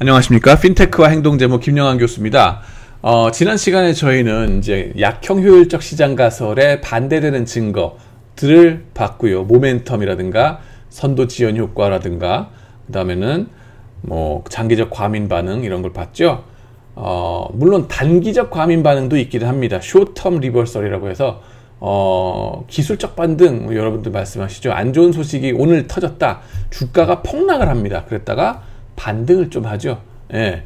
안녕하십니까. 핀테크와 행동제모 김영환 교수입니다. 지난 시간에 저희는 이제 약형 효율적 시장 가설에 반대되는 증거들을 봤고요. 모멘텀이라든가 선도 지연 효과라든가 그 다음에는 뭐 장기적 과민 반응 이런 걸 봤죠. 물론 단기적 과민 반응도 있기는 합니다. 쇼텀 리버설이라고 해서 기술적 반등 여러분들 말씀하시죠. 안 좋은 소식이 오늘 터졌다. 주가가 폭락을 합니다. 그랬다가 반등을 좀 하죠. 예,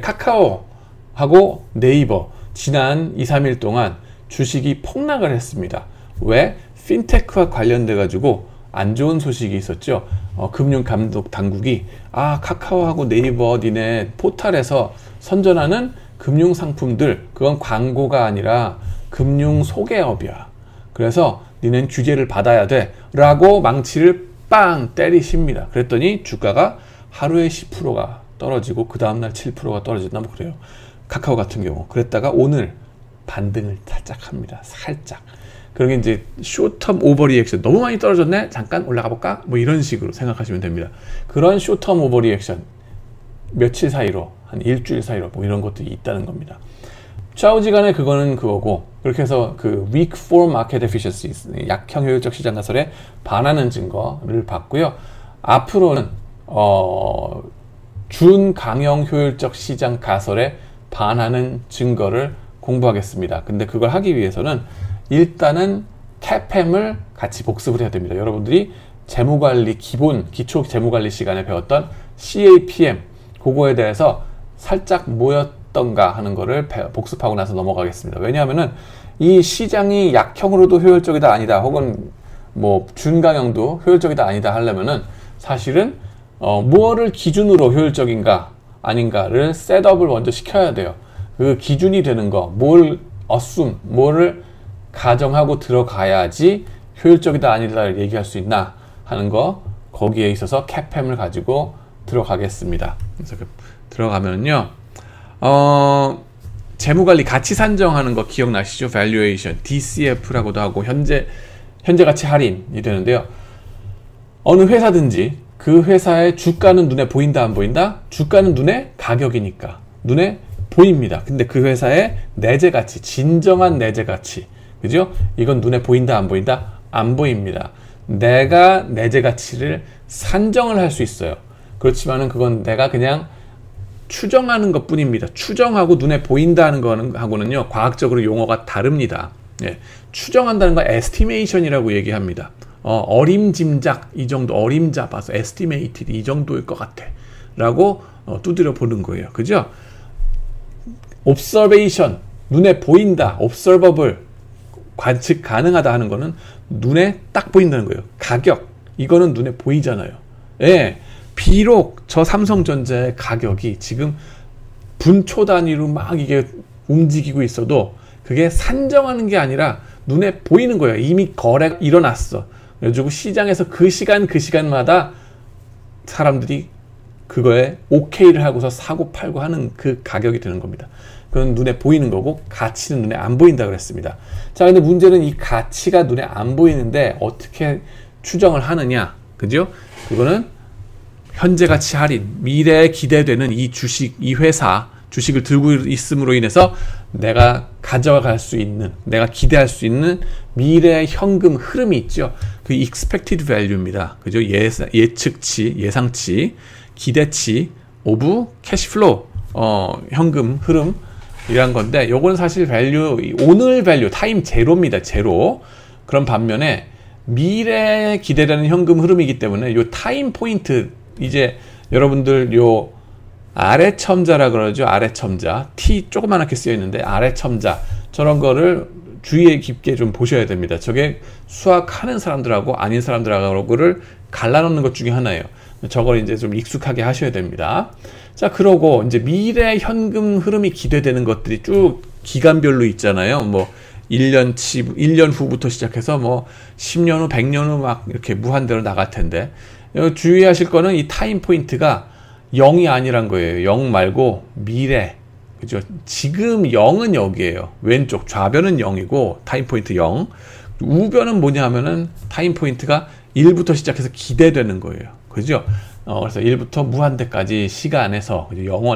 카카오하고 네이버 지난 2, 3일 동안 주식이 폭락을 했습니다. 왜? 핀테크와 관련돼 가지고 안 좋은 소식이 있었죠. 금융감독 당국이 카카오하고 네이버 니네 포털에서 선전하는 금융상품들 그건 광고가 아니라 금융 소개업이야. 그래서 니는 규제를 받아야 돼 라고 망치를 빵 때리십니다. 그랬더니 주가가 하루에 10%가 떨어지고 그 다음날 7%가 떨어진다 뭐 그래요. 카카오 같은 경우 그랬다가 오늘 반등을 살짝 합니다. 살짝. 그러게 이제 쇼텀 오버리액션 너무 많이 떨어졌네? 잠깐 올라가 볼까? 뭐 이런 식으로 생각하시면 됩니다. 그런 쇼텀 오버리액션 며칠 사이로 한 일주일 사이로 뭐 이런 것들이 있다는 겁니다. 좌우지간에 그거는 그거고 그렇게 해서 그 weak for market efficiency 약형 효율적 시장 가설에 반하는 증거를 봤고요. 앞으로는 준강형 효율적 시장 가설에 반하는 증거를 공부하겠습니다. 근데 그걸 하기 위해서는 일단은 CAPM을 같이 복습을 해야 됩니다. 여러분들이 재무관리 기초 재무관리 시간에 배웠던 CAPM 그거에 대해서 살짝 뭐였던가 하는 거를 복습하고 나서 넘어가겠습니다. 왜냐하면은 이 시장이 약형으로도 효율적이다 아니다 혹은 뭐 준강형도 효율적이다 아니다 하려면은 사실은 무엇을 기준으로 효율적인가 아닌가를 셋업을 먼저 시켜야 돼요. 그 기준이 되는 거 뭐를 가정하고 들어가야지 효율적이다 아니다를 얘기할 수 있나 하는 거 거기에 있어서 CAPM을 가지고 들어가겠습니다. 그래서 들어가면요 재무관리 가치 산정하는 거 기억나시죠? valuation, DCF라고도 하고 현재 가치 할인이 되는데요. 어느 회사든지 그 회사의 주가는 눈에 보인다 안 보인다? 주가는 눈에 가격이니까 눈에 보입니다. 근데 그 회사의 내재 가치, 진정한 내재 가치, 그죠? 이건 눈에 보인다 안 보인다? 안 보입니다. 내가 내재 가치를 산정을 할 수 있어요. 그렇지만은 그건 내가 그냥 추정하는 것 뿐입니다. 추정하고 눈에 보인다는 거는 하고는요 과학적으로 용어가 다릅니다. 예, 추정한다는 거 에스티메이션이라고 얘기합니다. 어림짐작 이 정도 어림잡아서 estimated 이 정도일 것 같아 라고 두드려 보는 거예요. 그죠? observation 눈에 보인다 observable 관측 가능하다 하는 거는 눈에 딱 보인다는 거예요. 가격 이거는 눈에 보이잖아요. 예, 비록 저 삼성전자의 가격이 지금 분초 단위로 막 이게 움직이고 있어도 그게 산정하는 게 아니라 눈에 보이는 거예요. 이미 거래가 일어났어. 그래가지고 시장에서 그 시간마다 사람들이 그거에 오케이를 하고서 사고 팔고 하는 그 가격이 되는 겁니다. 그건 눈에 보이는 거고 가치는 눈에 안 보인다 그랬습니다. 자, 근데 문제는 이 가치가 눈에 안 보이는데 어떻게 추정을 하느냐, 그죠? 그거는 현재 가치 할인, 미래에 기대되는 이 주식, 이 회사 주식을 들고 있음으로 인해서 내가 가져갈 수 있는, 내가 기대할 수 있는 미래의 현금 흐름이 있죠. 그 expected value입니다. 그죠? 예측치, 예상치, 기대치, of cash flow, 현금 흐름이란 건데, 요거는 사실 오늘 밸류, 타임 제로입니다. 제로. 그런 반면에 미래에 기대되는 현금 흐름이기 때문에 요 타임 포인트, 이제 여러분들 요 아래 첨자라 그러죠. 아래 첨자. T 조그맣게 쓰여 있는데 아래 첨자. 저런 거를 주의 깊게 좀 보셔야 됩니다. 저게 수학하는 사람들하고 아닌 사람들하고를 갈라놓는 것 중에 하나예요. 저걸 이제 좀 익숙하게 하셔야 됩니다. 자, 그러고 이제 미래 현금 흐름이 기대되는 것들이 쭉 기간별로 있잖아요. 뭐 1년 후부터 시작해서 뭐 10년 후, 100년 후 막 이렇게 무한대로 나갈 텐데 주의하실 거는 이 타임 포인트가 0이 아니란 거예요. 0 말고 미래. 그죠? 지금 0은 여기에요. 왼쪽 좌변은 0이고 타임 포인트 0. 우변은 뭐냐 하면은 타임 포인트가 1부터 시작해서 기대되는 거예요. 그죠? 그래서 1부터 무한대까지 시간에서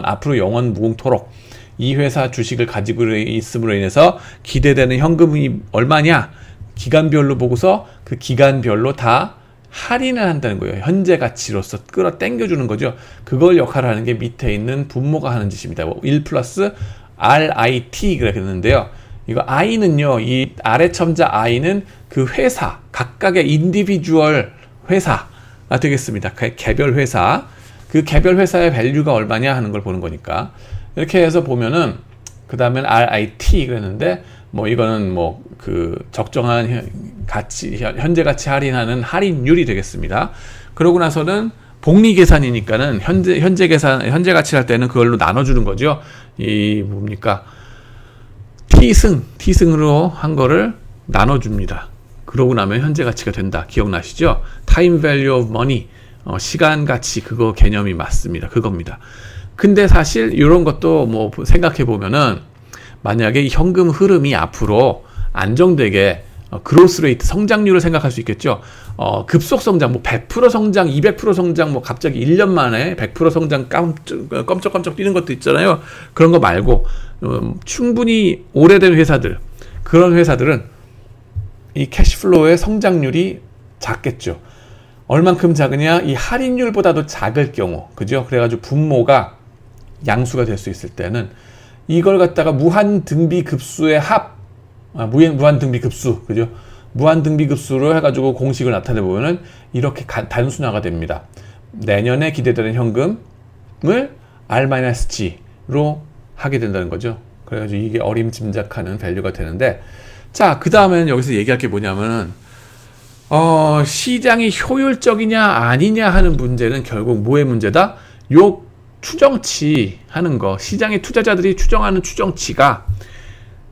앞으로 영원 무궁토록 이 회사 주식을 가지고 있음으로 인해서 기대되는 현금이 얼마냐? 기간별로 보고서 그 기간별로 다 할인을 한다는 거예요. 현재 가치로서 끌어당겨주는 거죠. 그걸 역할을 하는 게 밑에 있는 분모가 하는 짓입니다. 1 플러스 RIT 그랬는데요. 이거 I는요, 이 아래 첨자 I는 그 회사, 각각의 인디비주얼 회사가 되겠습니다. 개별 회사. 그 개별 회사의 밸류가 얼마냐 하는 걸 보는 거니까. 이렇게 해서 보면은, 그 다음엔 RIT 그랬는데, 뭐 이거는 뭐 그 적정한 가치, 현재 가치 할인하는 할인율이 되겠습니다. 그러고 나서는 복리 계산이니까는 현재 가치를 할 때는 그걸로 나눠주는 거죠. 이 뭡니까? T승으로 한 거를 나눠줍니다. 그러고 나면 현재 가치가 된다. 기억나시죠? Time value of money. 시간 가치, 그거 개념이 맞습니다. 그겁니다. 근데 사실 이런 것도 뭐 생각해 보면은 만약에 현금 흐름이 앞으로 안정되게 그로스 레이트 성장률을 생각할 수 있겠죠. 급속 성장, 뭐 100% 성장, 200% 성장, 뭐 갑자기 1년 만에 100% 성장 깜짝깜짝 뛰는 것도 있잖아요. 그런 거 말고 충분히 오래된 회사들, 그런 회사들은 이 캐시플로우의 성장률이 작겠죠. 얼만큼 작으냐? 이 할인율보다도 작을 경우, 그죠? 그래가지고 분모가 양수가 될 수 있을 때는 이걸 갖다가 무한등비급수의 무한등비급수, 그죠? 무한등비급수로 해가지고 공식을 나타내 보면은 이렇게 단순화가 됩니다. 내년에 기대되는 현금을 R-G로 하게 된다는 거죠. 그래가지고 이게 어림짐작하는 밸류가 되는데, 자, 그 다음에는 여기서 얘기할 게 뭐냐면은, 시장이 효율적이냐 아니냐 하는 문제는 결국 뭐의 문제다? 요 추정치 하는 거, 시장의 투자자들이 추정하는 추정치가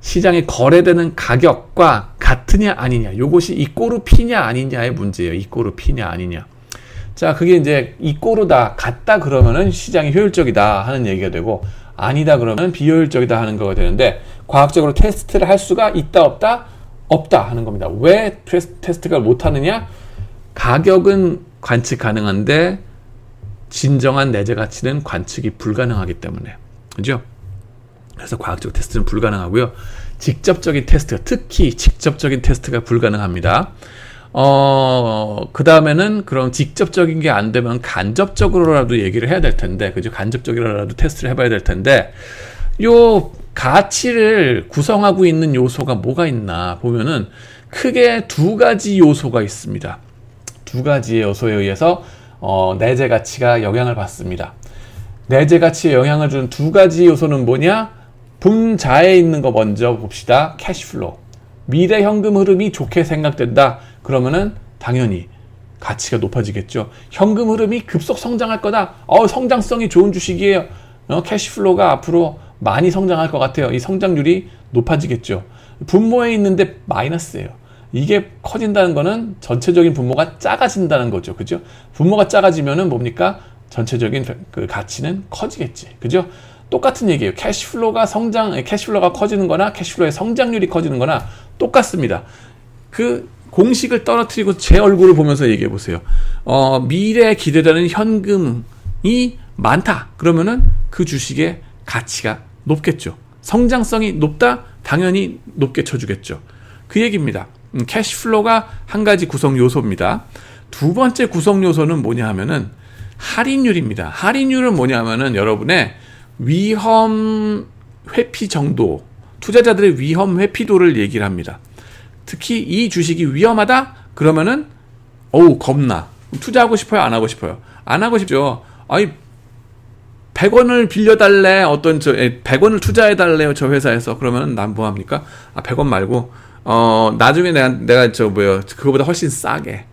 시장에 거래되는 가격과 같으냐 아니냐, 요것이 이꼬르 피냐 아니냐의 문제예요. 이꼬르 피냐 아니냐. 자, 그게 이제 이꼬르다, 같다 그러면은 시장이 효율적이다 하는 얘기가 되고, 아니다 그러면 비효율적이다 하는 거가 되는데, 과학적으로 테스트를 할 수가 있다 없다? 없다 하는 겁니다. 왜 테스트가 못하느냐? 가격은 관측 가능한데 진정한 내재 가치는 관측이 불가능하기 때문에, 그죠? 그래서 과학적 테스트는 불가능하고요. 직접적인 테스트, 특히 직접적인 테스트가 불가능합니다. 그 다음에는 그럼 직접적인 게 안 되면 간접적으로라도 얘기를 해야 될 텐데, 그죠? 간접적으로라도 테스트를 해봐야 될 텐데, 요 가치를 구성하고 있는 요소가 뭐가 있나 보면은 크게 두 가지 요소가 있습니다. 두 가지의 요소에 의해서 내재 가치가 영향을 받습니다. 내재 가치에 영향을 주는 두 가지 요소는 뭐냐? 분자에 있는 거 먼저 봅시다. 캐시플로우. 미래 현금 흐름이 좋게 생각된다. 그러면은 당연히 가치가 높아지겠죠. 현금 흐름이 급속 성장할 거다. 성장성이 좋은 주식이에요. 캐시플로우가 앞으로 많이 성장할 것 같아요. 이 성장률이 높아지겠죠. 분모에 있는데 마이너스예요. 이게 커진다는 거는 전체적인 분모가 작아진다는 거죠. 그죠? 분모가 작아지면은 뭡니까? 전체적인 그 가치는 커지겠지. 그죠? 똑같은 얘기예요. 캐시플로우가 커지는 거나 캐시플로우의 성장률이 커지는 거나 똑같습니다. 그 공식을 떨어뜨리고 제 얼굴을 보면서 얘기해 보세요. 미래에 기대되는 현금이 많다. 그러면은 그 주식의 가치가 높겠죠. 성장성이 높다? 당연히 높게 쳐주겠죠. 그 얘기입니다. 캐시플로우가 한 가지 구성 요소입니다. 두 번째 구성 요소는 뭐냐 하면은 할인율입니다. 할인율은 뭐냐 하면은 여러분의 위험 회피 정도, 투자자들의 위험 회피도를 얘기를 합니다. 특히 이 주식이 위험하다? 그러면은 겁나. 투자하고 싶어요? 안 하고 싶어요? 안 하고 싶죠. 100원을 빌려달래. 100원을 투자해달래요. 저 회사에서. 그러면 난 뭐합니까? 100원 말고, 나중에 내가 그거보다 훨씬 싸게,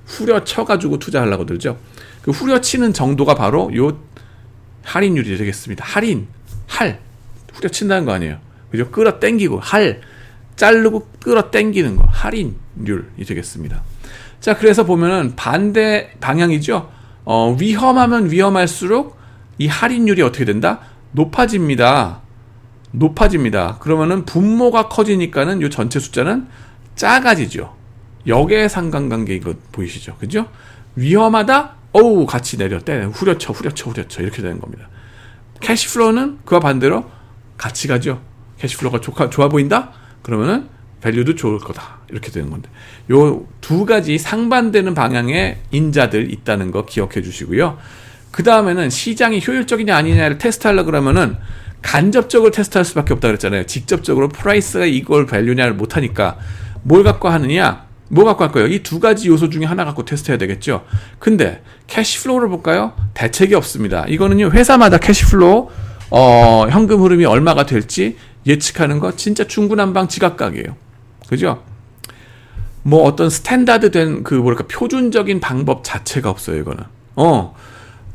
후려쳐가지고 투자하려고 들죠. 그 후려치는 정도가 바로 요 할인율이 되겠습니다. 후려친다는 거 아니에요. 그죠? 끌어당기고, 자르고 끌어당기는 거. 할인율이 되겠습니다. 자, 그래서 보면은 반대 방향이죠. 위험하면 위험할수록 이 할인율이 어떻게 된다? 높아집니다. 그러면은 분모가 커지니까는 이 전체 숫자는 작아지죠. 역의 상관관계 이거 보이시죠? 그죠? 위험하다? 어우 같이 내렸대. 후려쳐 이렇게 되는 겁니다. 캐시플로우는 그와 반대로 같이 가죠. 캐시플로우가 좋아 보인다? 그러면은 밸류도 좋을 거다. 이렇게 되는 건데 요 두 가지 상반되는 방향의 인자들 있다는 거 기억해 주시고요. 그 다음에는 시장이 효율적이냐 아니냐를 테스트하려고 그러면은 간접적으로 테스트할 수밖에 없다 그랬잖아요. 직접적으로 프라이스가 이걸 밸류냐를 못하니까 뭘 갖고 하느냐? 뭐 갖고 할 거예요? 이 두 가지 요소 중에 하나 갖고 테스트해야 되겠죠. 근데 캐시플로우를 볼까요? 대책이 없습니다. 이거는요 회사마다 캐시플로우 현금 흐름이 얼마가 될지 예측하는 거 진짜 중구난방 지각각이에요. 그죠? 뭐 어떤 스탠다드 된 그 뭐랄까 표준적인 방법 자체가 없어요. 이거는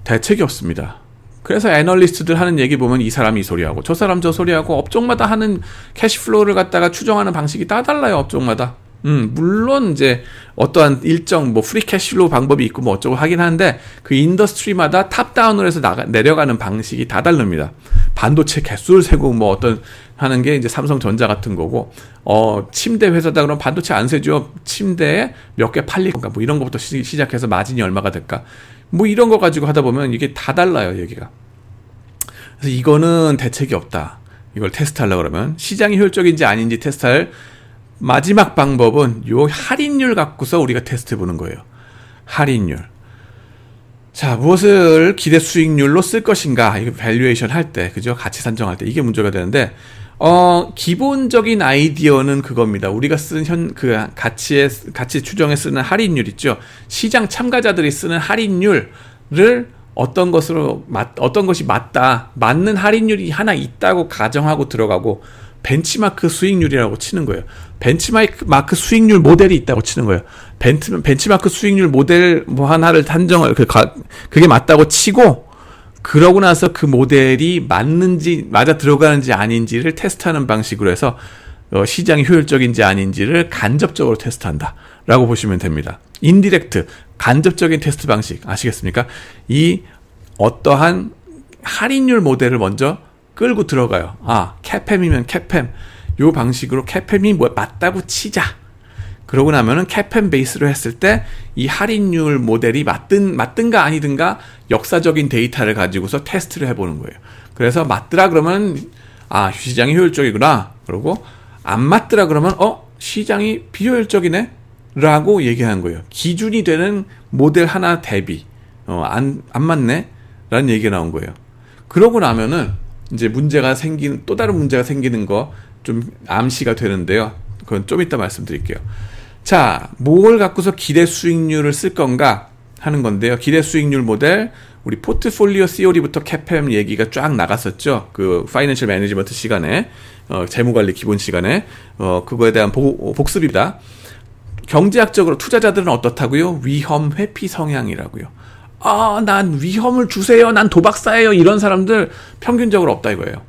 대책이 없습니다. 그래서 애널리스트들 하는 얘기 보면 이 사람이 이 소리하고 저 사람 저 소리하고 업종마다 하는 캐시플로우를 갖다가 추정하는 방식이 다 달라요. 업종마다. 물론 이제 어떠한 일정 뭐 프리 캐시플로우 방법이 있고 뭐 어쩌고 하긴 하는데 그 인더스트리마다 탑다운으로 해서 내려가는 방식이 다 다릅니다. 반도체 개수를 세고 뭐 어떤 하는 게 이제 삼성전자 같은 거고 침대 회사다 그러면 반도체 안 세죠. 침대에 몇 개 팔릴 건가 뭐 이런 것부터 시작해서 마진이 얼마가 될까 뭐 이런 거 가지고 하다 보면 이게 다 달라요. 얘기가. 그래서 이거는 대책이 없다. 이걸 테스트하려고 그러면 시장이 효율적인지 아닌지 테스트할 마지막 방법은 요 할인율 갖고서 우리가 테스트 해보는 거예요. 할인율. 자, 무엇을 기대 수익률로 쓸 것인가? 이거 밸류에이션 할 때, 그죠? 가치 산정할 때 이게 문제가 되는데, 기본적인 아이디어는 그겁니다. 우리가 쓰는 가치 추정에 쓰는 할인율 있죠? 시장 참가자들이 쓰는 할인율을 어떤 것이 맞는 할인율이 하나 있다고 가정하고 들어가고, 벤치마크 수익률이라고 치는 거예요. 벤치마크 수익률 모델이 있다고 치는 거예요. 벤치마크 수익률 모델 뭐 하나를 그게 맞다고 치고 그러고 나서 그 모델이 맞아 들어가는지 아닌지를 테스트하는 방식으로 해서 시장이 효율적인지 아닌지를 간접적으로 테스트한다라고 보시면 됩니다. 인디렉트 간접적인 테스트 방식 아시겠습니까? 이 어떠한 할인율 모델을 먼저 끌고 들어가요. 캐팸이면 캐팸. 요 방식으로 캐팸이 맞다고 치자. 그러고 나면은 캐팸 베이스로 했을 때 이 할인율 모델이 맞든가 아니든가 역사적인 데이터를 가지고서 테스트를 해보는 거예요. 그래서 맞더라 그러면 시장이 효율적이구나. 그러고 안 맞더라 그러면 시장이 비효율적이네 라고 얘기하는 거예요. 기준이 되는 모델 하나 대비 안 맞네 라는 얘기가 나온 거예요. 그러고 나면은 이제 또 다른 문제가 생기는 거 좀 암시가 되는데요. 그건 좀 이따 말씀드릴게요. 자, 뭘 갖고서 기대 수익률을 쓸 건가 하는 건데요. 기대 수익률 모델, 우리 포트폴리오 COD부터 캐팸 얘기가 쫙 나갔었죠. 그 파이낸셜 매니지먼트 시간에, 재무관리 기본 시간에, 그거에 대한 복습입니다. 경제학적으로 투자자들은 어떻다고요? 위험 회피 성향이라고요. 난 위험을 주세요. 난 도박사예요. 이런 사람들 평균적으로 없다 이거예요.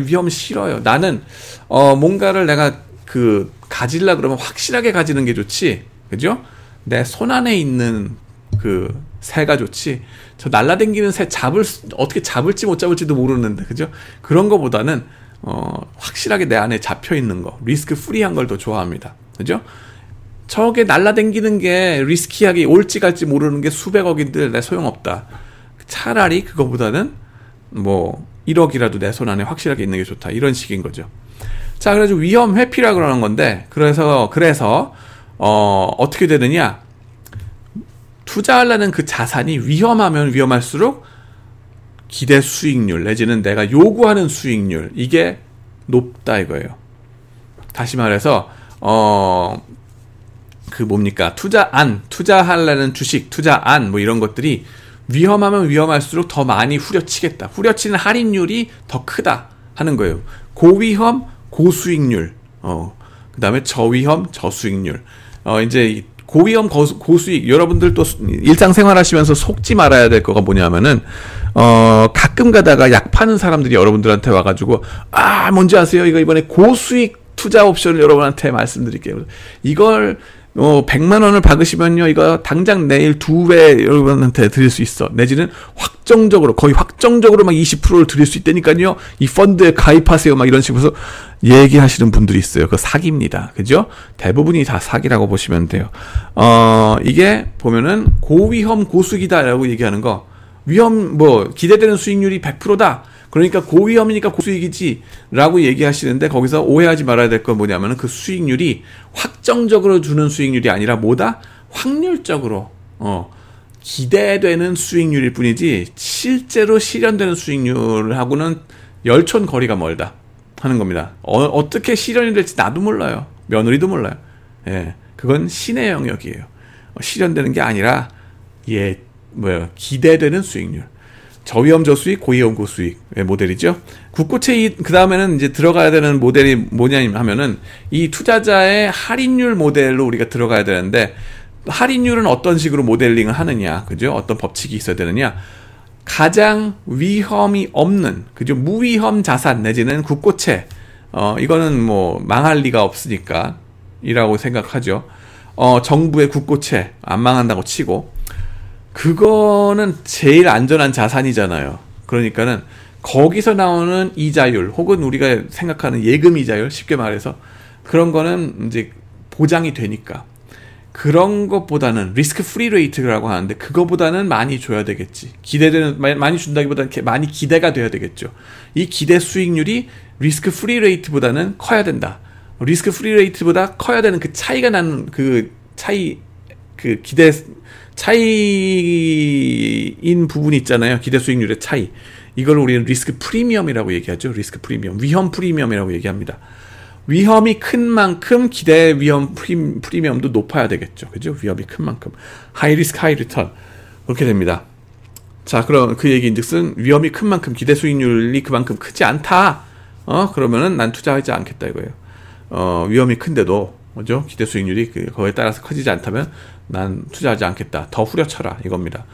위험 싫어요. 나는 뭔가를 내가 가질라 그러면 확실하게 가지는 게 좋지. 그죠? 내 손 안에 있는 그 새가 좋지. 저 날라다니는 새 어떻게 잡을지 못 잡을지도 모르는데. 그죠? 그런 거보다는 확실하게 내 안에 잡혀 있는 거, 리스크 프리한 걸 더 좋아합니다. 그죠? 저게 날라다니는 게 리스키하게 올지 갈지 모르는 게 수백억인들 내 소용없다. 차라리 그거보다는 뭐 1억이라도 내 손 안에 확실하게 있는 게 좋다. 이런 식인 거죠. 자, 그래서 위험 회피라 그러는 건데 그래서 어떻게 되느냐? 투자하려는 그 자산이 위험하면 위험할수록 기대 수익률 내지는 내가 요구하는 수익률 이게 높다 이거예요. 다시 말해서 투자하려는 주식, 투자안 뭐 이런 것들이 위험하면 위험할수록 더 많이 후려치겠다. 후려치는 할인율이 더 크다 하는 거예요. 고위험, 고수익률. 그 다음에 저위험, 저수익률. 이제 고위험, 고수익. 여러분들 또 일상생활 하시면서 속지 말아야 될 거가 뭐냐면은, 가끔 가다가 약 파는 사람들이 여러분들한테 와가지고, 뭔지 아세요? 이거 이번에 고수익 투자 옵션을 여러분한테 말씀드릴게요. 이걸 100만 원을 박으시면요, 이거 당장 내일 2배 여러분한테 드릴 수 있어. 내지는 확정적으로, 거의 확정적으로 막 20%를 드릴 수 있다니까요. 이 펀드에 가입하세요. 막 이런 식으로 얘기하시는 분들이 있어요. 그거 사기입니다. 그죠? 대부분이 다 사기라고 보시면 돼요. 이게 보면은 고위험 고수익이다라고 얘기하는 거. 기대되는 수익률이 100%다. 그러니까 고위험이니까 고수익이지 라고 얘기하시는데, 거기서 오해하지 말아야 될 건 뭐냐면은 그 수익률이 확정적으로 주는 수익률이 아니라 뭐다? 확률적으로 기대되는 수익률일 뿐이지 실제로 실현되는 수익률하고는 열촌 거리가 멀다 하는 겁니다. 어떻게 실현이 될지 나도 몰라요. 며느리도 몰라요. 예, 그건 신의 영역이에요. 실현되는 게 아니라 기대되는 수익률. 저위험 저수익, 고위험 고수익의 모델이죠. 국고채 그 다음에는 이제 들어가야 되는 모델이 뭐냐 하면은 이 투자자의 할인율 모델로 우리가 들어가야 되는데, 할인율은 어떤 식으로 모델링을 하느냐, 그죠? 어떤 법칙이 있어야 되느냐. 가장 위험이 없는, 그죠? 무위험 자산 내지는 국고채, 이거는 뭐 망할 리가 없으니까 이라고 생각하죠. 정부의 국고채 안 망한다고 치고, 그거는 제일 안전한 자산이잖아요. 그러니까는 거기서 나오는 이자율 혹은 우리가 생각하는 예금 이자율, 쉽게 말해서 그런 거는 이제 보장이 되니까, 그런 것보다는 리스크 프리 레이트라고 하는데, 그거보다는 많이 줘야 되겠지. 기대되는, 많이 준다기보다는 많이 기대가 돼야 되겠죠. 이 기대 수익률이 리스크 프리 레이트보다는 커야 된다. 리스크 프리 레이트보다 커야 되는 그 차이가 나는 그 차이, 그 기대 차이인 부분이 있잖아요. 기대 수익률의 차이. 이걸 우리는 리스크 프리미엄이라고 얘기하죠. 리스크 프리미엄. 위험 프리미엄이라고 얘기합니다. 위험이 큰 만큼 기대 위험 프리미엄도 높아야 되겠죠. 그죠? 위험이 큰 만큼. 하이 리스크 하이 리턴. 그렇게 됩니다. 자, 그럼 그 얘기인즉슨 위험이 큰 만큼 기대 수익률이 그만큼 크지 않다. 그러면은 난 투자하지 않겠다 이거예요. 위험이 큰데도, 그죠? 기대 수익률이 그거에 따라서 커지지 않다면 난 투자하지 않겠다. 더 후려쳐라 이겁니다.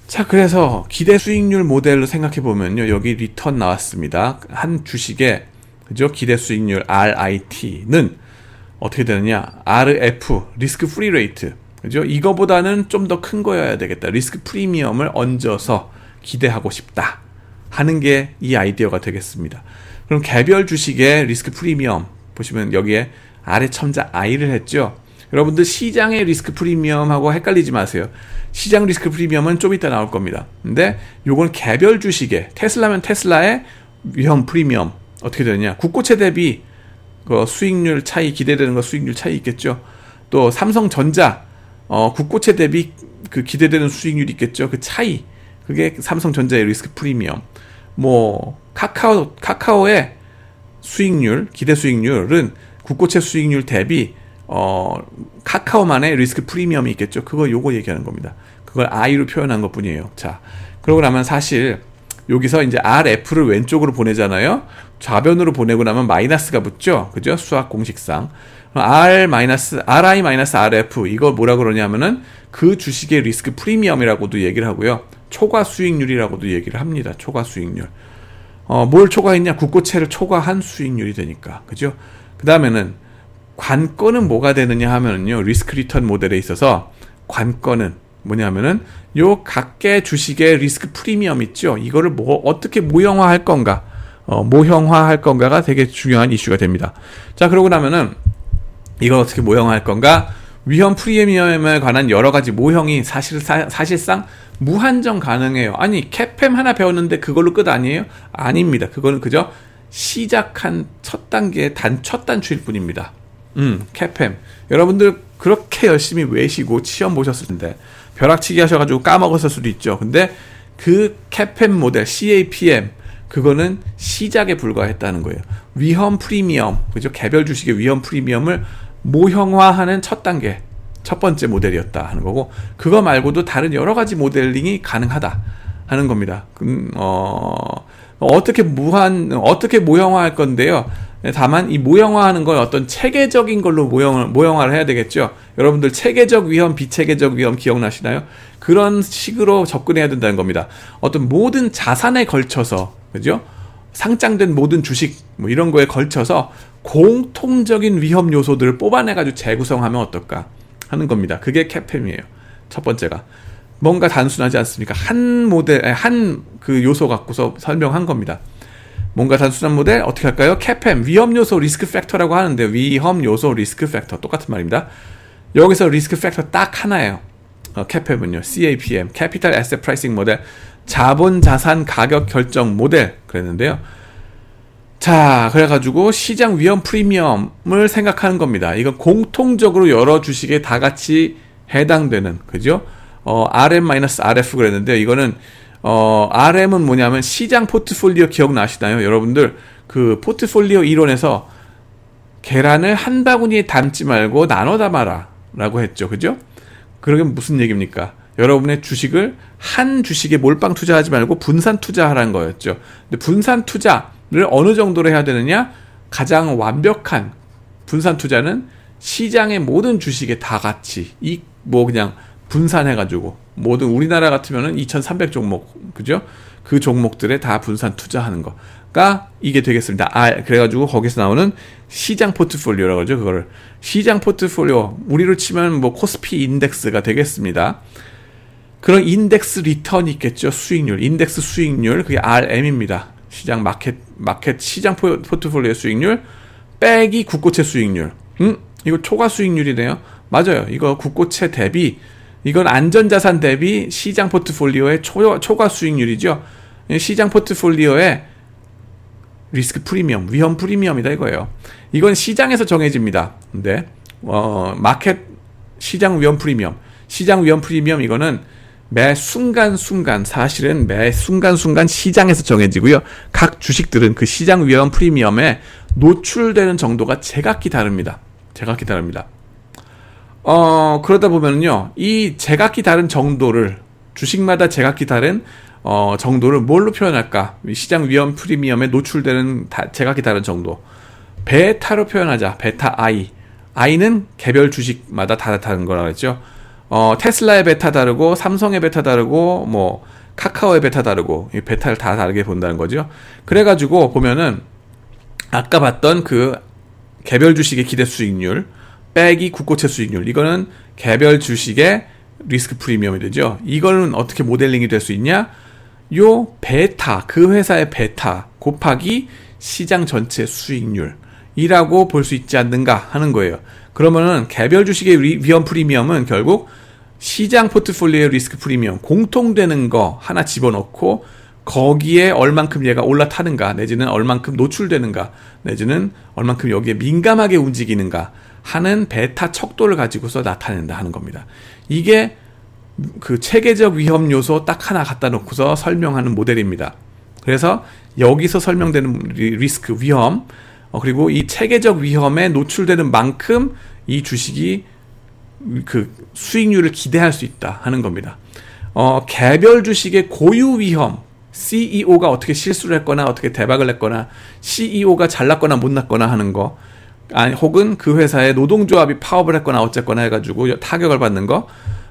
자, 그래서 기대 수익률 모델로 생각해 보면요, 여기 리턴 나왔습니다. 한 주식의, 그죠? 기대 수익률 RIT는 어떻게 되느냐? RF 리스크 프리 레이트, 그죠? 이거보다는 좀 더 큰 거여야 되겠다. 리스크 프리미엄을 얹어서 기대하고 싶다 하는 게 이 아이디어가 되겠습니다. 그럼 개별 주식의 리스크 프리미엄 보시면 여기에 아래 첨자 I를 했죠. 여러분들 시장의 리스크 프리미엄하고 헷갈리지 마세요. 시장 리스크 프리미엄은 좀 이따 나올 겁니다. 근데 요건 개별 주식의, 테슬라면 테슬라의 위험 프리미엄 어떻게 되느냐? 국고채 대비 그 수익률 차이, 기대되는 거 수익률 차이 있겠죠. 또 삼성전자 국고채 대비 그 기대되는 수익률이 있겠죠. 그 차이, 그게 삼성전자의 리스크 프리미엄. 뭐 카카오의 수익률, 기대 수익률은 국고채 수익률 대비 카카오만의 리스크 프리미엄이 있겠죠. 요거 얘기하는 겁니다. 그걸 I로 표현한 것 뿐이에요. 자, 그러고 나면 사실 여기서 이제 RF를 왼쪽으로 보내잖아요. 좌변으로 보내고 나면 마이너스가 붙죠. 그죠? 수학 공식상. RI-RF, 이거 뭐라 그러냐면은 그 주식의 리스크 프리미엄이라고도 얘기를 하고요. 초과 수익률이라고도 얘기를 합니다. 초과 수익률. 뭘 초과했냐? 국고채를 초과한 수익률이 되니까. 그죠? 그 다음에는 관건은 뭐가 되느냐 하면은요, 리스크 리턴 모델에 있어서 관건은 뭐냐면은 요 각계 주식의 리스크 프리미엄 있죠. 이거를 어떻게 모형화할 건가, 모형화할 건가가 되게 중요한 이슈가 됩니다. 자, 그러고 나면은 이걸 어떻게 모형화할 건가? 위험 프리미엄에 관한 여러 가지 모형이 사실상 무한정 가능해요. 아니, CAPM 하나 배웠는데 그걸로 끝 아니에요? 아닙니다. 그거는 그저 시작한 첫 단계의 첫 단추일 뿐입니다. CAPM. 여러분들 그렇게 열심히 외시고 시험 보셨을 텐데 벼락치기 하셔가지고 까먹었을 수도 있죠. 근데 그 CAPM 모델, CAPM, 그거는 시작에 불과했다는 거예요. 위험 프리미엄, 그죠? 개별 주식의 위험 프리미엄을 모형화하는 첫 단계, 첫 번째 모델이었다 하는 거고, 그거 말고도 다른 여러 가지 모델링이 가능하다 하는 겁니다. 어떻게 모형화할 건데요. 다만 이 모형화하는 걸 어떤 체계적인 걸로 모형화를 해야 되겠죠. 여러분들 체계적 위험, 비체계적 위험 기억나시나요? 그런 식으로 접근해야 된다는 겁니다. 어떤 모든 자산에 걸쳐서, 그죠? 상장된 모든 주식 뭐 이런 거에 걸쳐서 공통적인 위험 요소들을 뽑아내가지고 재구성하면 어떨까 하는 겁니다. 그게 CAPM이에요. 첫 번째가 뭔가 단순하지 않습니까? 한 모델, 한 그 요소 갖고서 설명한 겁니다. 뭔가 단순한 모델 어떻게 할까요? CAPM, 위험 요소 리스크 팩터라고 하는데, 위험 요소 리스크 팩터 똑같은 말입니다. 여기서 리스크 팩터 딱 하나예요. CAPM은요, CAPM, Capital Asset Pricing 모델, 자본 자산 가격 결정 모델 그랬는데요. 자, 그래가지고 시장 위험 프리미엄을 생각하는 겁니다. 이건 공통적으로 여러 주식에 다 같이 해당되는, 그죠? RM-RF 그랬는데요. 이거는 RM은 뭐냐면 시장 포트폴리오 기억나시나요? 여러분들 그 포트폴리오 이론에서 계란을 한 바구니에 담지 말고 나눠 담아라 라고 했죠. 그죠? 그러게 무슨 얘기입니까? 여러분의 주식을 한 주식에 몰빵 투자하지 말고 분산 투자하라는 거였죠. 근데 분산 투자를 어느 정도로 해야 되느냐? 가장 완벽한 분산 투자는 시장의 모든 주식에 다 같이 뭐 그냥 분산해가지고 모든, 우리나라 같으면은 2,300 종목, 그죠? 그 종목들에 다 분산 투자하는 거가 이게 되겠습니다. 그래가지고 거기서 나오는 시장 포트폴리오라고 그러죠. 그거를 시장 포트폴리오, 우리로 치면 뭐 코스피 인덱스가 되겠습니다. 그런 인덱스 리턴이 있겠죠. 수익률, 인덱스 수익률, 그게 RM입니다. 시장 마켓 시장 포트폴리오 수익률 빼기 국고채 수익률. 이거 초과 수익률이네요. 맞아요. 이거 국고채 대비, 이건 안전자산 대비 시장 포트폴리오의 초과 수익률이죠. 시장 포트폴리오의 리스크 프리미엄, 위험 프리미엄이다 이거예요. 이건 시장에서 정해집니다. 근데 마켓 시장 위험 프리미엄, 시장 위험 프리미엄 이거는 매 순간순간, 사실은 매 순간순간 시장에서 정해지고요. 각 주식들은 그 시장 위험 프리미엄에 노출되는 정도가 제각기 다릅니다. 제각기 다릅니다. 그러다 보면요, 이 제각기 다른 정도를, 주식마다 제각기 다른 정도를 뭘로 표현할까? 시장 위험 프리미엄에 노출되는 제각기 다른 정도, 베타로 표현하자. 베타 I. I는 개별 주식마다 다 다른 거라고 했죠. 테슬라의 베타 다르고, 삼성의 베타 다르고, 뭐 카카오의 베타 다르고, 이 베타를 다 다르게 본다는 거죠. 그래가지고 보면은 아까 봤던 그 개별 주식의 기대 수익률 빼기 국고채 수익률, 이거는 개별 주식의 리스크 프리미엄이 되죠. 이거는 어떻게 모델링이 될 수 있냐? 요 베타, 그 회사의 베타 곱하기 시장 전체 수익률이라고 볼 수 있지 않는가 하는 거예요. 그러면은 개별 주식의 위험 프리미엄은 결국 시장 포트폴리오의 리스크 프리미엄, 공통되는 거 하나 집어넣고 거기에 얼만큼 얘가 올라타는가, 내지는 얼만큼 노출되는가, 내지는 얼만큼 여기에 민감하게 움직이는가 하는 베타 척도를 가지고서 나타낸다 하는 겁니다. 이게 그 체계적 위험 요소 딱 하나 갖다 놓고서 설명하는 모델입니다. 그래서 여기서 설명되는 리스크, 위험, 그리고 이 체계적 위험에 노출되는 만큼 이 주식이 그 수익률을 기대할 수 있다 하는 겁니다. 개별 주식의 고유 위험, CEO가 어떻게 실수를 했거나 어떻게 대박을 했거나 CEO가 잘났거나 못났거나 하는 거, 아니 혹은 그 회사의 노동조합이 파업을 했거나 어쨌거나 해가지고 타격을 받는 거,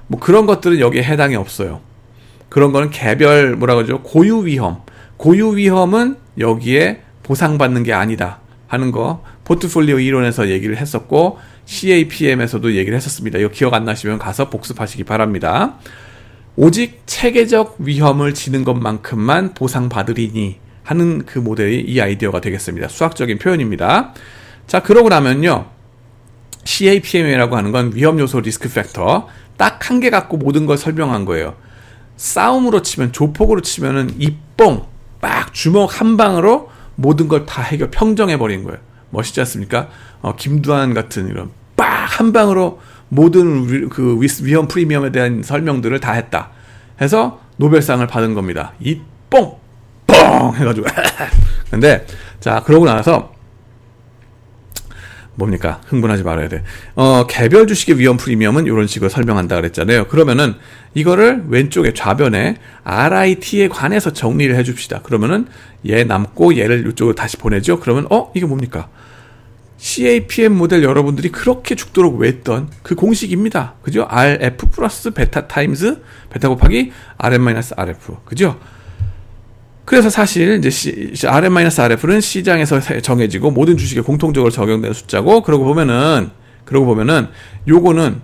뭐 그런 것들은 여기에 해당이 없어요. 그런 거는 개별 뭐라고 하죠? 고유 위험. 고유 위험은 여기에 보상받는 게 아니다 하는 거 포트폴리오 이론에서 얘기를 했었고 CAPM에서도 얘기를 했었습니다. 이거 기억 안 나시면 가서 복습하시기 바랍니다. 오직 체계적 위험을 지는 것만큼만 보상받으리니 하는 그 모델이 이 아이디어가 되겠습니다. 수학적인 표현입니다. 자, 그러고 나면요, CAPM이라고 하는 건 위험 요소 리스크 팩터 딱 한 개 갖고 모든 걸 설명한 거예요. 싸움으로 치면, 조폭으로 치면은 이뽕 빡 주먹 한 방으로 모든 걸 다 평정해버린 거예요. 멋있지 않습니까? 김두한 같은 이런 빡 한 방으로 모든 그 위험 프리미엄에 대한 설명들을 다 했다 해서 노벨상을 받은 겁니다. 이 뽕! 뽕! 해가지고 근데 자, 그러고 나서 뭡니까? 흥분하지 말아야 돼. 개별 주식의 위험 프리미엄은 이런 식으로 설명한다 그랬잖아요. 그러면은 이거를 왼쪽에 좌변에 RIT에 관해서 정리를 해줍시다. 그러면은 얘 남고 얘를 이쪽으로 다시 보내죠. 그러면 이게 뭡니까? CAPM 모델 여러분들이 그렇게 죽도록 외웠던 그 공식입니다. 그죠? RF 플러스 베타 타임즈 베타 곱하기 RM 마이너스 RF. 그죠? 그래서 사실 이제 RM-RF는 시장에서 정해지고 모든 주식에 공통적으로 적용되는 숫자고, 그러고 보면은 요거는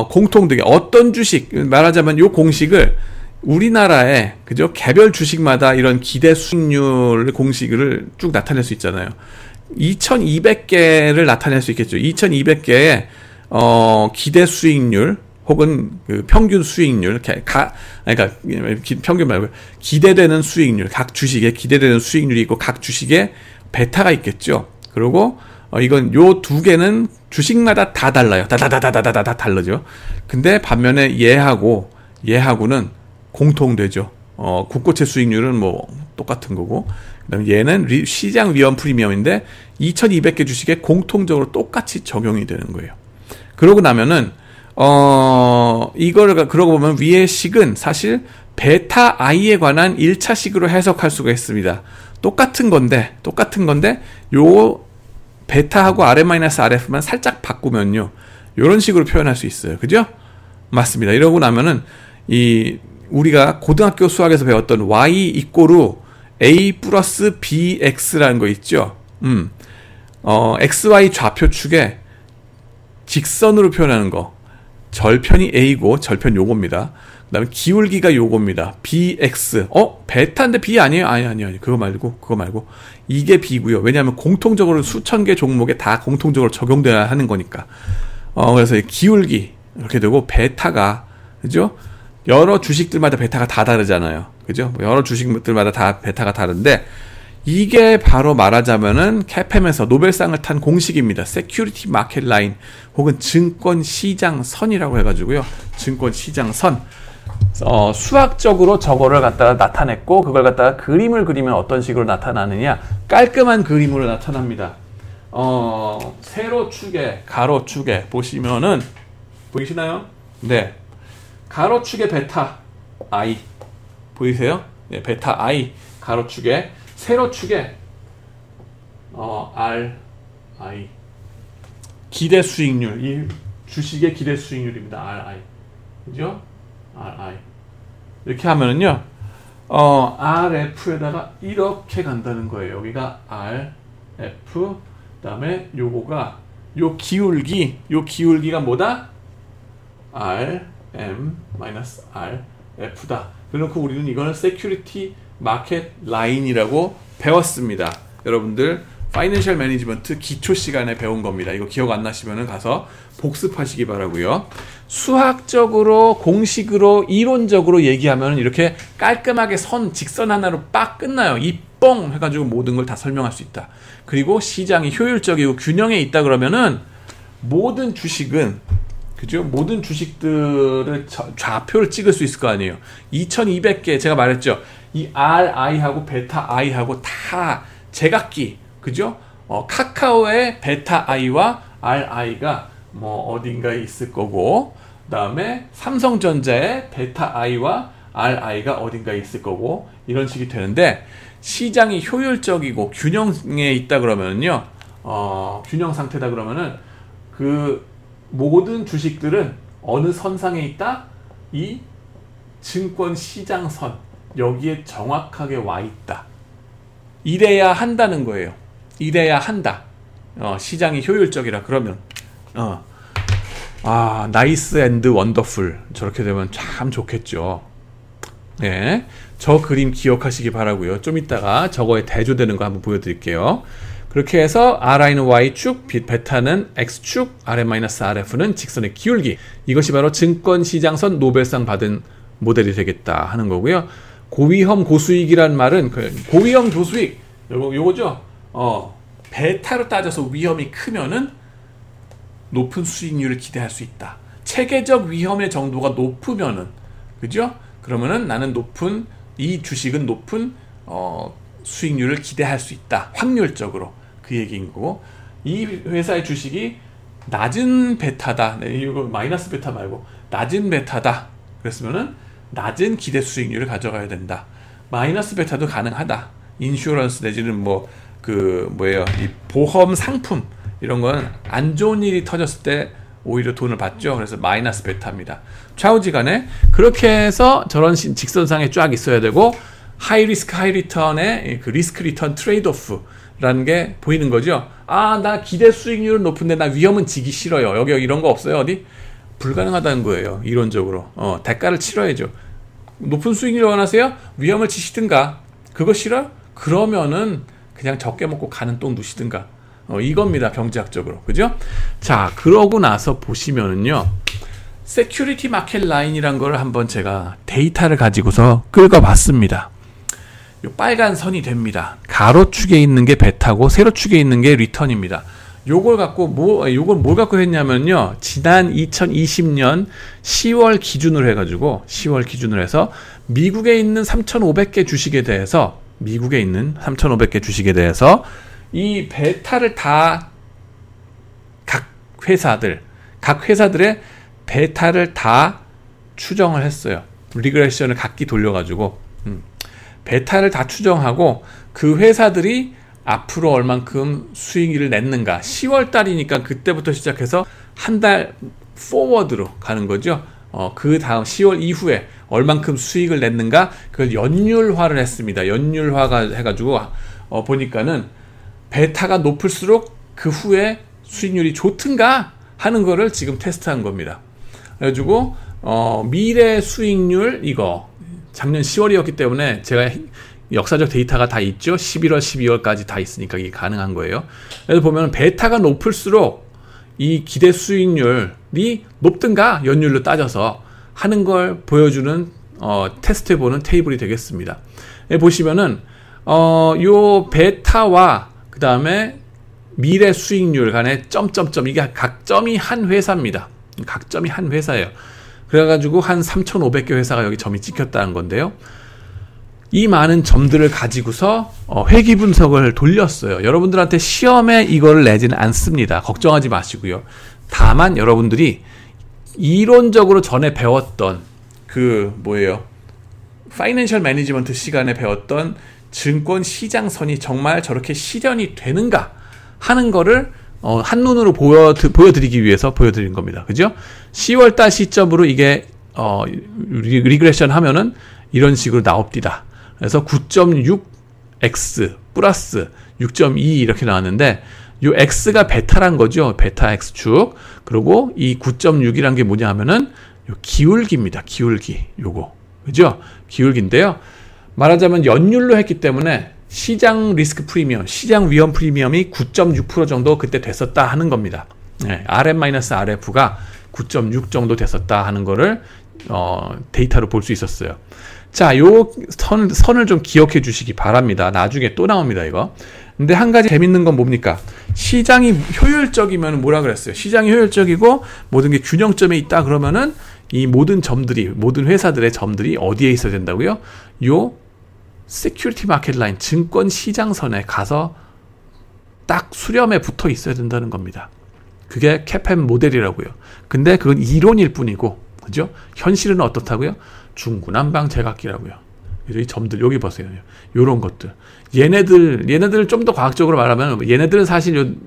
공통되게 어떤 주식, 말하자면 요 공식을 우리나라에 그죠, 개별 주식마다 이런 기대 수익률 공식을 쭉 나타낼 수 있잖아요. 2200개를 나타낼 수 있겠죠. 2200개의 기대 수익률 혹은 그 평균 수익률, 그러니까 평균 말고 기대되는 수익률, 각 주식에 기대되는 수익률이 있고 각 주식에 베타가 있겠죠. 그리고 이건 요 두 개는 주식마다 다 달라요. 다 다르죠. 근데 반면에 얘하고는 공통되죠. 국고채 수익률은 뭐 똑같은 거고, 그다음에 얘는 시장 위험 프리미엄인데 2200개 주식에 공통적으로 똑같이 적용이 되는 거예요. 그러고 나면은 그러고 보면 위의 식은 사실 베타 i에 관한 1차식으로 해석할 수가 있습니다. 똑같은 건데 요 베타하고 RM-RF만 살짝 바꾸면요, 요런 식으로 표현할 수 있어요. 그죠? 맞습니다. 이러고 나면은 우리가 고등학교 수학에서 배웠던 y 이꼬르 a 플러스 bx라는 거 있죠. xy 좌표 축에 직선으로 표현하는 거, 절편이 a고 절편 요겁니다. 그 다음에 기울기가 요겁니다. bx. 베타인데 b 아니에요? 아니. 그거 말고 이게 b고요. 왜냐하면 공통적으로 수천 개 종목에 다 공통적으로 적용돼야 하는 거니까. 그래서 기울기 이렇게 되고, 베타가, 그죠? 여러 주식들마다 베타가 다 다르잖아요. 그죠? 여러 주식들마다 다 베타가 다른데, 이게 바로 말하자면은 캐팸에서 노벨상을 탄 공식입니다. Security Market Line 혹은 증권 시장 선이라고 해가지고요. 증권 시장 선. 수학적으로 저거를 갖다가 나타냈고, 그걸 갖다가 그림을 그리면 어떤 식으로 나타나느냐, 깔끔한 그림으로 나타납니다. 세로 축에 가로 축에 보시면은 보이시나요? 네. 가로 축에 베타 i 보이세요? 네, 베타 i 가로 축에, 세로 축에 r i 기대 수익률, 이 주식의 기대 수익률입니다. r i 그죠? r i 이렇게 하면은요, RF에다가 이렇게 간다는 거예요. 여기가 RF, 그다음에 요거가 요 기울기가 뭐다? RM-RF다. 그래놓고 우리는 이거는 Security Market Line이라고 배웠습니다. 여러분들 파이낸셜 매니지먼트 기초 시간에 배운 겁니다. 이거 기억 안 나시면은 가서 복습하시기 바라고요. 수학적으로, 공식으로, 이론적으로 얘기하면 이렇게 깔끔하게 직선 하나로 빡 끝나요. 이 뻥 해가지고 모든 걸 다 설명할 수 있다. 그리고 시장이 효율적이고 균형에 있다 그러면은 모든 주식은, 그죠? 모든 주식들을 좌표를 찍을 수 있을 거 아니에요. 2200개 제가 말했죠. 이 RI하고 베타 I하고 다 제각기, 그죠? 카카오의 베타 I와 RI가 뭐 어딘가에 있을 거고, 그 다음에 삼성전자의 베타 I와 RI가 어딘가에 있을 거고, 이런 식이 되는데, 시장이 효율적이고 균형에 있다 그러면요, 균형 상태다 그러면은 그 모든 주식들은 어느 선상에 있다? 이 증권 시장선, 여기에 정확하게 와 있다. 이래야 한다는 거예요. 이래야 한다. 시장이 효율적이라 그러면. 나이스 앤드 원더풀. 저렇게 되면 참 좋겠죠. 네. 저 그림 기억하시기 바라고요. 좀 이따가 저거에 대조되는 거 한번 보여드릴게요. 그렇게 해서 RI는 Y축, 베타는 X축, RM-RF는 직선의 기울기. 이것이 바로 증권시장선 노벨상 받은 모델이 되겠다 하는 거고요. 고위험 고수익이란 말은 고위험 고수익 요거죠. 베타로 따져서 위험이 크면은 높은 수익률을 기대할 수 있다. 체계적 위험의 정도가 높으면은, 그죠? 그러면은 나는 이 주식은 높은 수익률을 기대할 수 있다. 확률적으로. 그 얘기인 거고, 이 회사의 주식이 낮은 베타다. 이거 마이너스 베타 말고 낮은 베타다. 그랬으면은 낮은 기대 수익률을 가져가야 된다. 마이너스 베타도 가능하다. 인슈런스 내지는 이 보험 상품 이런 건 안 좋은 일이 터졌을 때 오히려 돈을 받죠. 그래서 마이너스 베타입니다. 좌우지간에 그렇게 해서 저런 직선상에 쫙 있어야 되고, 하이 리스크 하이 리턴의 그 리스크 리턴 트레이드 오프라는 게 보이는 거죠. 아, 나 기대 수익률은 높은데 나 위험은 지기 싫어요. 여기 이런 거 없어요. 어디? 불가능하다는 거예요. 이론적으로. 대가를 치러야죠. 높은 수익률 원하세요? 위험을 지시든가. 그거 싫어? 그러면은 그냥 적게 먹고 가는 똥 누시든가. 이겁니다. 경제학적으로. 그죠? 자, 그러고 나서 보시면은요. 세큐리티 마켓 라인이란 걸 한번 제가 데이터를 가지고서 긁어봤습니다. 요 빨간 선이 됩니다. 가로축에 있는 게 베타고 세로축에 있는 게 리턴입니다. 요걸 갖고 요걸 뭘 갖고 했냐면요. 지난 2020년 10월 기준으로 해가지고 10월 기준으로 해서 미국에 있는 3,500개 주식에 대해서 이 베타를 다 각 회사들의 베타를 다 추정을 했어요. 리그레션을 각기 돌려가지고 베타를 다 추정하고 그 회사들이 앞으로 얼만큼 수익을 냈는가 10월 달이니까 그때부터 시작해서 한 달 포워드로 가는 거죠. 그 다음 10월 이후에 얼만큼 수익을 냈는가 그걸 연율화를 했습니다. 연율화가 해가지고 보니까는 베타가 높을수록 그 후에 수익률이 좋든가 하는 거를 지금 테스트한 겁니다. 그래가지고 미래 수익률 이거 작년 10월이었기 때문에 제가 역사적 데이터가 다 있죠. 11월, 12월까지 다 있으니까 이게 가능한 거예요. 그래서 보면 베타가 높을수록 이 기대 수익률이 높든가 연율로 따져서 하는 걸 보여주는 테스트해보는 테이블이 되겠습니다. 보시면은 요 베타와 그 다음에 미래 수익률 간의 점점점 이게 각 점이 한 회사입니다. 각 점이 한 회사예요. 그래가지고 한 3,500개 회사가 여기 점이 찍혔다는 건데요. 이 많은 점들을 가지고서 회귀 분석을 돌렸어요. 여러분들한테 시험에 이거를 내지는 않습니다. 걱정하지 마시고요. 다만 여러분들이 이론적으로 전에 배웠던 그 파이낸셜 매니지먼트 시간에 배웠던 증권 시장선이 정말 저렇게 실현이 되는가 하는 거를 한눈으로 보여드리기 위해서 보여드린 겁니다. 그죠? 10월달 시점으로 이게 리그레션 하면은 이런 식으로 나옵니다. 그래서 9.6x 플러스 6.2 이렇게 나왔는데 요 x가 베타란 거죠. 베타 x축. 그리고 이 9.6이란 게 뭐냐 하면은 요 기울기입니다. 기울기. 요거. 그죠? 기울기인데요. 말하자면 연율로 했기 때문에 시장 리스크 프리미엄, 시장 위험 프리미엄이 9.6% 정도 그때 됐었다 하는 겁니다. 네, RM-RF가 9.6 정도 됐었다 하는 거를 데이터로 볼 수 있었어요. 자, 요 선을 좀 기억해 주시기 바랍니다. 나중에 또 나옵니다, 이거. 근데 한 가지 재밌는 건 뭡니까? 시장이 효율적이면 뭐라 그랬어요? 시장이 효율적이고 모든 게 균형점에 있다 그러면은 이 모든 회사들의 점들이 어디에 있어야 된다고요? 요 세큐리티 마켓 라인, 증권 시장선에 가서 딱 수렴에 붙어 있어야 된다는 겁니다. 그게 캐펜 모델이라고요. 근데 그건 이론일 뿐이고, 그죠? 현실은 어떻다고요? 중구난방 제각기라고요. 이 점들 여기 보세요. 요런 것들. 얘네들 좀 더 과학적으로 말하면 얘네들은 사실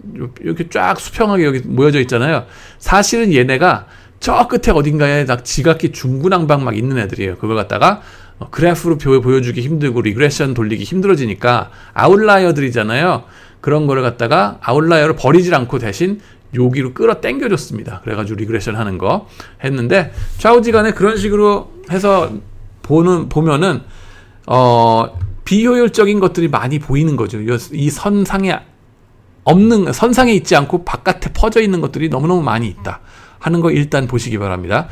이렇게 쫙 수평하게 여기 모여져 있잖아요. 사실은 얘네가 저 끝에 어딘가에 딱 지각기 중구난방 막 있는 애들이에요. 그걸 갖다가 그래프로 보여주기 힘들고 리그레션 돌리기 힘들어지니까 아웃라이어들이잖아요. 그런 거를 갖다가 아웃라이어를 버리질 않고 대신 여기로 끌어 당겨줬습니다. 그래가지고 리그레션 하는 거 했는데 좌우지간에 그런 식으로 해서 보면은 비효율적인 것들이 많이 보이는 거죠. 이 선상에 있지 않고 바깥에 퍼져 있는 것들이 너무너무 많이 있다 하는 거 일단 보시기 바랍니다.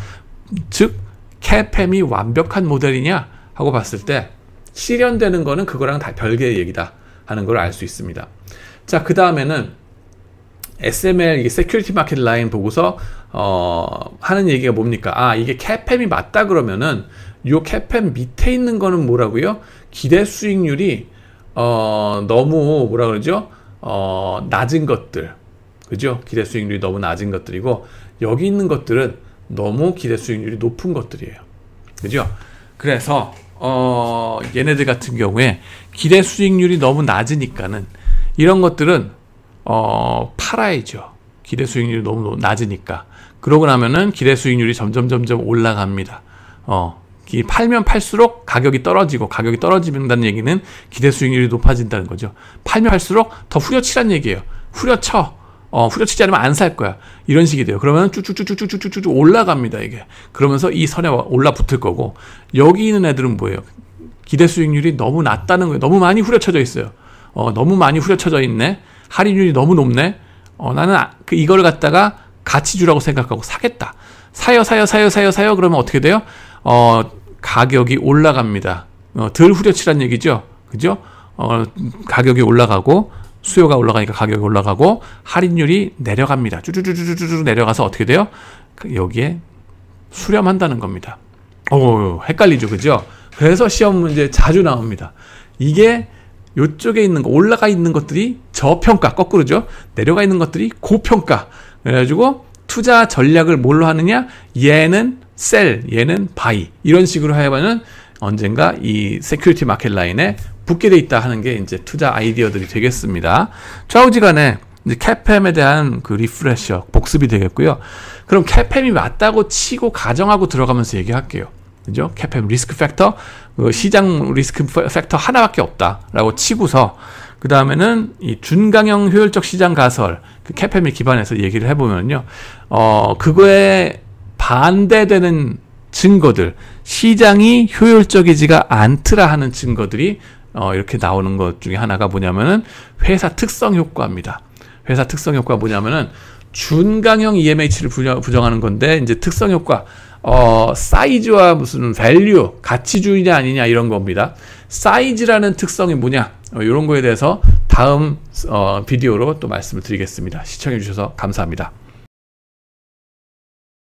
즉 캐팸이 완벽한 모델이냐 하고 봤을 때 실현되는 거는 그거랑 다 별개의 얘기다 하는 걸 알 수 있습니다. 자, 그 다음에는 SML 이게 세큐리티 마켓 라인 보고서 하는 얘기가 뭡니까? 아, 이게 캐팸이 맞다 그러면은 요 캐팸 밑에 있는 거는 뭐라고요? 기대 수익률이 너무 뭐라 그러죠? 낮은 것들. 그죠? 기대 수익률이 너무 낮은 것들이고 여기 있는 것들은 너무 기대 수익률이 높은 것들이에요. 그죠? 그래서 얘네들 같은 경우에 기대 수익률이 너무 낮으니까는 이런 것들은 팔아야죠. 기대 수익률이 너무 낮으니까. 그러고 나면은 기대 수익률이 점점 올라갑니다. 팔면 팔수록 가격이 떨어지고, 가격이 떨어진다는 얘기는 기대 수익률이 높아진다는 거죠. 팔면 팔수록 더 후려치란 얘기예요. 후려쳐. 후려치지 않으면 안 살 거야. 이런 식이 돼요. 그러면 쭉쭉쭉쭉쭉쭉쭉 올라갑니다, 이게. 그러면서 이 선에 올라붙을 거고, 여기 있는 애들은 뭐예요? 기대 수익률이 너무 낮다는 거예요. 너무 많이 후려쳐져 있어요. 너무 많이 후려쳐져 있네. 할인율이 너무 높네. 나는 이걸 갖다가 가치 주라고 생각하고 사겠다. 사요. 그러면 어떻게 돼요? 가격이 올라갑니다. 덜 후려치란 얘기죠. 그죠? 가격이 올라가고, 수요가 올라가니까 가격이 올라가고, 할인율이 내려갑니다. 쭈쭈쭈쭈쭈 내려가서 어떻게 돼요? 여기에 수렴한다는 겁니다. 헷갈리죠. 그죠? 그래서 시험 문제 자주 나옵니다. 이게 요쪽에 있는 거, 올라가 있는 것들이 저평가, 거꾸로죠. 내려가 있는 것들이 고평가. 그래가지고 투자 전략을 뭘로 하느냐? 얘는 셀, 얘는 바이. 이런 식으로 하면은 언젠가 이 세큐리티 마켓 라인에 붙게 돼 있다 하는 게 이제 투자 아이디어들이 되겠습니다. 좌우지간에 이제 캐팸에 대한 그 리프레셔, 복습이 되겠고요. 그럼 캐팸이 맞다고 치고 가정하고 들어가면서 얘기할게요. 그죠? 캐팸 리스크 팩터, 시장 리스크 팩터 하나밖에 없다라고 치고서, 그 다음에는 이 준강형 효율적 시장 가설, 그 캐팸에 기반해서 얘기를 해보면요. 그거에 반대되는 증거들, 시장이 효율적이지가 않더라 하는 증거들이 이렇게 나오는 것 중에 하나가 뭐냐면은 회사 특성 효과입니다. 회사 특성 효과가 뭐냐면은 준강형 EMH를 부정하는 건데, 이제 특성 효과, 사이즈와 무슨 밸류, 가치주의냐 아니냐 이런 겁니다. 사이즈라는 특성이 뭐냐, 이런 거에 대해서 다음 비디오로 또 말씀을 드리겠습니다. 시청해 주셔서 감사합니다.